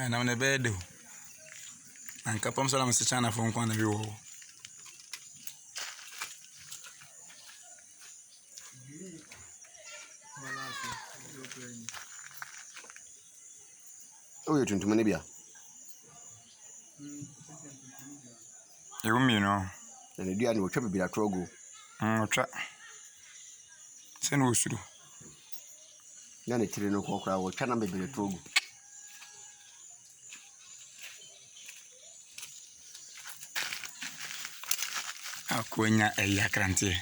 na me bed. And Capom Salam is China from one of you. Oh, you're to Manibia. You know. And the dear will trouble be a trogo. Send who should do. Then a Tirino Cockra will cannot be a trogo. Quenya a yacranti.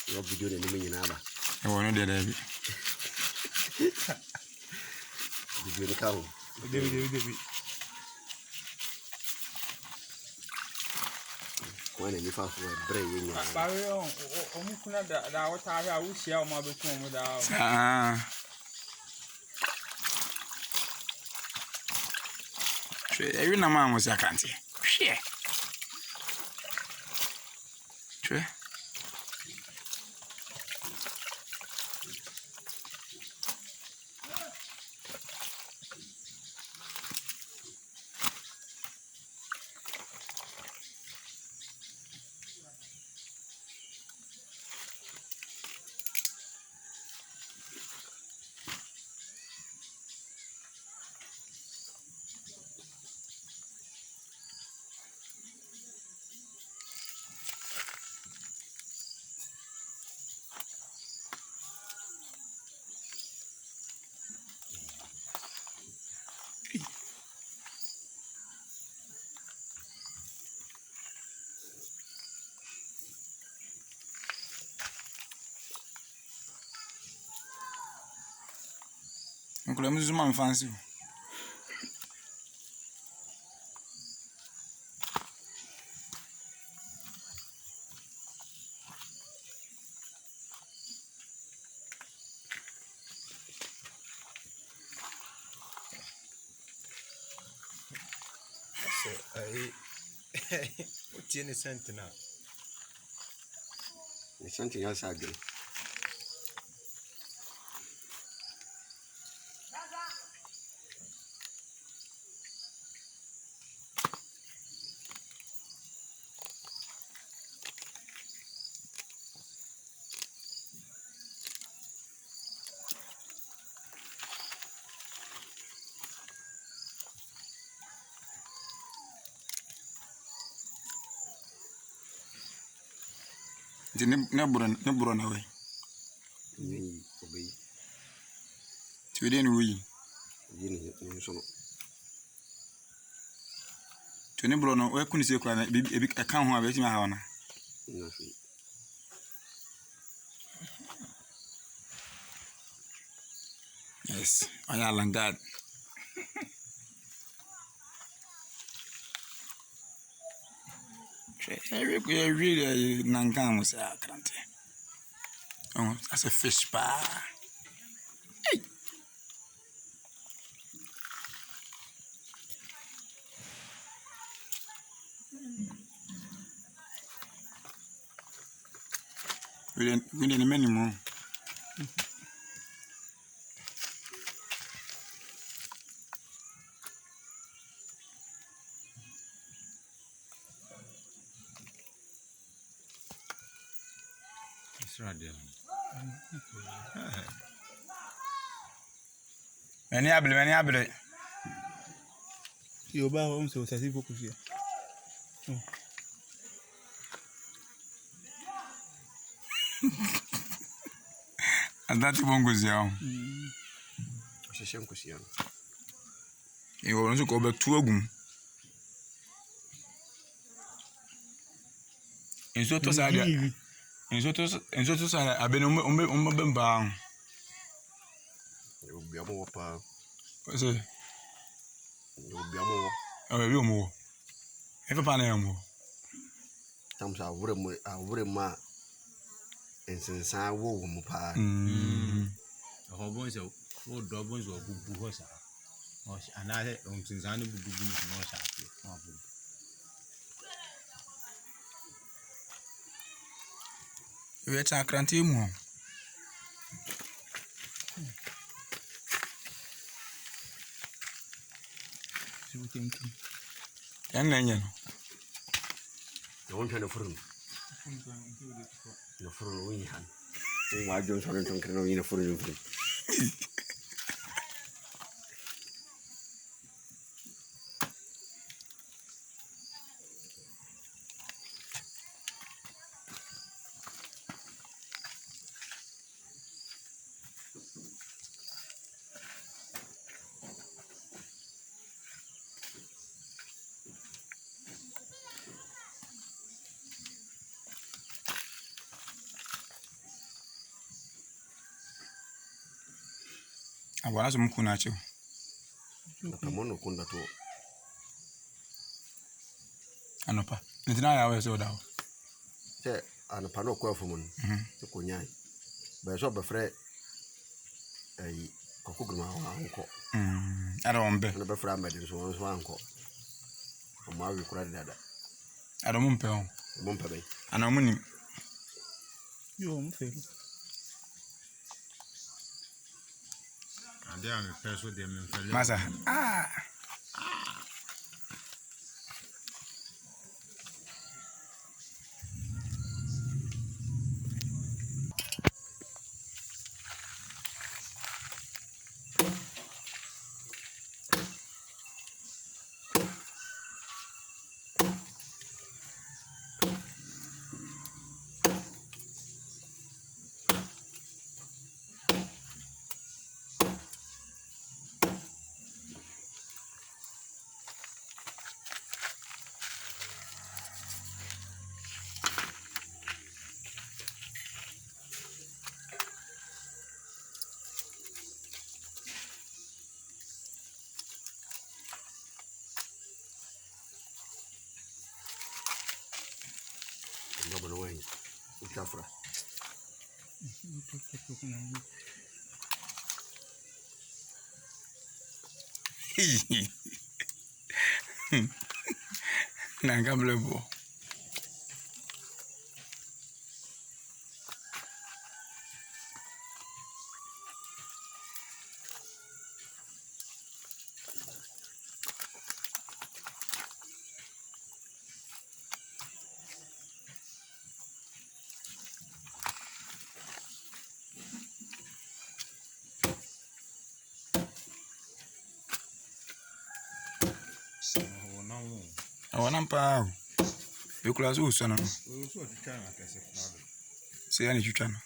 You'll be doing any million hour. I want to do that. Did you come? When you found a brain, Barrio, Omukuna, that what I wish you might become without. Every man was a country. Share. True. Uncle, I'm just my fancy. What's in the sentinel? It's something else I agree. The never run away. Obey. Today, we. To never know where couldn't say a count who have it in my honor. Yes, I am God. Really, Nankan was a country. Oh, that's a fish bar. Hey. We didn't many more. It's right there. Many able. You buy home so as if you could. And that won't go down. You will also go back to a room. In so to say, I've been on bound. You'll be a more power. What's it? You'll be a more. Oh, you more. If a panel. Sometimes I wouldn't mark. And since I will move apart, A whole bunch of old doubles or boo horse. And I had on since I knew boo no sharp. You are a cranty more. yan na nyen na won tane furun na furun won yan wa jon so ton kan no furun abwana so mukuna cho kamono kunda to anopa nitina ya we so dawo se anopa no kwa fumun ko nyai ba so ba fre ai kokuguma wa anko ada ombe na ba fre amade so anko o ma wi kura dada ada mumpe on mumpe be ana muni yo mfelo ande ame peso de me fele masa ndo bano wen utafra nangamle bo awana mpa bekula so usana no so tchana kase flado se yani chuchana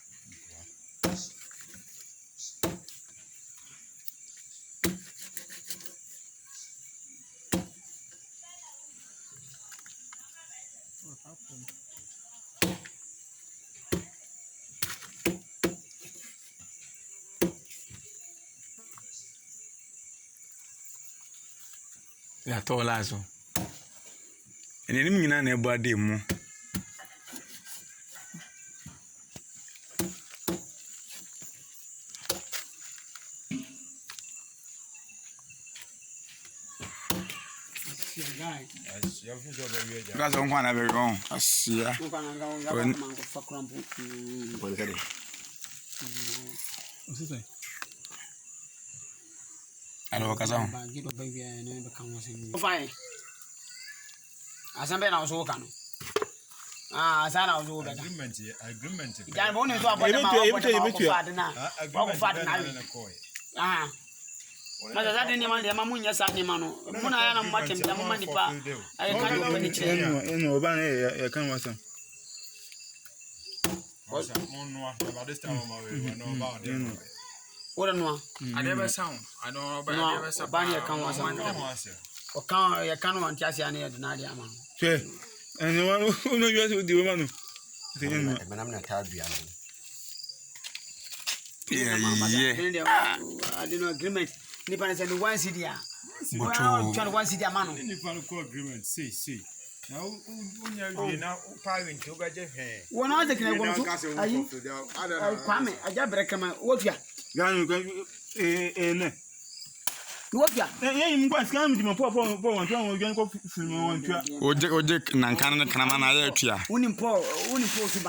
ya tola so ene ni nyina na ebo ade mu ya fuso be wi ja gazo nkwa na be gon asia kon kadi usise alo kaza asambe na uso kanu sana uso beta agreement ya bone so abode ma ko fad na maza zade ni mande mamunya sa ni mano muna yana matem da mama ni pa ay kan ko ni chire eno oba na ya kan wasa wasa monwa ba this time ma we no ba de ora no adebe sound ado ba adebe sa ba ni ya kan wasa o kan ya kan wan tiase ani ya na dia ma che eno wa no yo di we manu te eno menam na tabia no I didn't agreement ni pa se ni one city a Butu. try one city mano ni pa no agreement see na unya wi na parent obaje he wona de kina gonto ayi kwame aja breka ma wofia ganu kan ne wofia ye mu kwa scam di mo po won twa won gyan ko film won twa oje nankana na kana na ya tua uni po so